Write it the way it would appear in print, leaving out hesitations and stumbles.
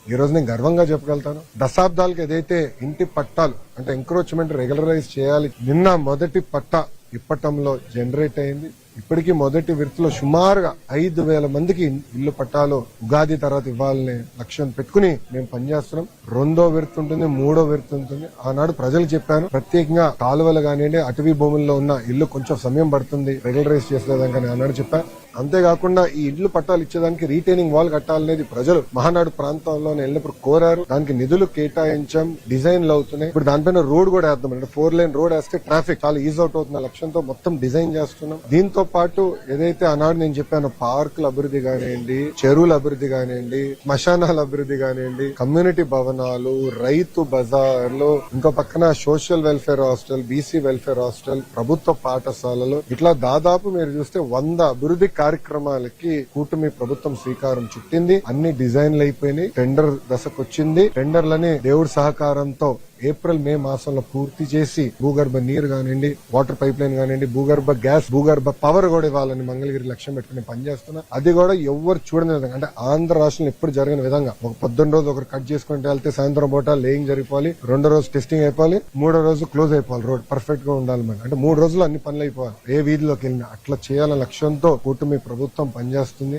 ఈ రోజు నేను గర్వంగా చెప్పగలుగుతాను. దశాబ్దాలకు ఏదైతే ఇంటి పట్టాలు అంటే ఎంక్రోచ్మెంట్ రెగ్యులరైజ్ చేయాలి, నిన్న మొదటి పట్టా ఇప్పటంలో జనరేట్ అయింది. ఇప్పటికీ మొదటి విడతలో సుమారుగా 5,000 మందికి ఇల్లు పట్టాలు ఉగాది తర్వాత ఇవ్వాలనే లక్ష్యం పెట్టుకుని మేము పనిచేస్తున్నాం. రెండో విడత ఉంటుంది, మూడో విడత ఉంటుంది. ఆనాడు ప్రజలు చెప్పాను, ప్రత్యేకంగా కాలువలు కానివ్వండి, అటవీ భూముల్లో ఉన్న ఇల్లు కొంచెం సమయం పడుతుంది రెగ్యులరైజ్ చేసేదానికి ఆనాడు చెప్పాను. అంతేకాకుండా ఈ ఇళ్లు పట్టాలు ఇచ్చేదానికి రీటైనింగ్ వాల్ కట్టాలనేది ప్రజలు మహానాడు ప్రాంతంలో వెళ్ళినప్పుడు కోరారు. దానికి నిధులు కేటాయించాం, డిజైన్లు అవుతున్నాయి. ఇప్పుడు దానిపైన రోడ్ కూడా వేద్దాం, అంటే 4 లేన్ రోడ్ వేస్తే ట్రాఫిక్ చాలా ఈజ్ అవుట్ అవుతున్న లక్ష్యంతో మొత్తం డిజైన్ చేస్తున్నాం. దీంతో పాటు ఏదైతే ఆనాడు నేను చెప్పాను, పార్కుల అభివృద్ధి కానివ్వండి, చెరువుల అభివృద్ధి కానివ్వండి, శ్మశానాల అభివృద్ధి కానివ్వండి, కమ్యూనిటీ భవనాలు, రైతు బజార్లు, ఇంకో పక్కన social welfare hostel, BC welfare hostel, ప్రభుత్వ పాఠశాలలు, ఇట్లా దాదాపు మీరు చూస్తే 100 అభివృద్ధి కార్యక్రమాలకి కూటమి ప్రభుత్వం శ్రీకారం చుట్టింది. అన్ని డిజైన్లు అయిపోయినాయి, టెండర్ దశకొచ్చింది. టెండర్లని దేవుడి సహకారంతో ఏప్రిల్ మే మాసంలో పూర్తి చేసి భూగర్భ నీరు కానివ్వండి, వాటర్ పైప్ లైన్ కానివ్వండి, భూగర్భ గ్యాస్, భూగర్భ పవర్ కూడా ఇవ్వాలని మంగళగిరి లక్ష్యం పెట్టుకుని పనిచేస్తున్నా. అది కూడా ఎవరు చూడని విధంగా, అంటే ఆంధ్ర రాష్ట్రంలో ఎప్పుడు జరిగిన విధంగా ఒక పొద్దున్న రోజు ఒకరు కట్ చేసుకుంటే వెళ్తే సాయంత్రం పూట లేయింగ్ జరిగిపోవాలి, రెండో రోజు టెస్టింగ్ అయిపోవాలి, మూడో రోజు క్లోజ్ అయిపోవాలి, రోడ్ పర్ఫెక్ట్ గా ఉండాలి. అంటే 3 రోజులు అన్ని పనులు అయిపోవాలి. ఏ వీధిలోకి వెళ్ళినా అట్లా చేయాలనే లక్ష్యంతో కూటమి ప్రభుత్వం పనిచేస్తుంది.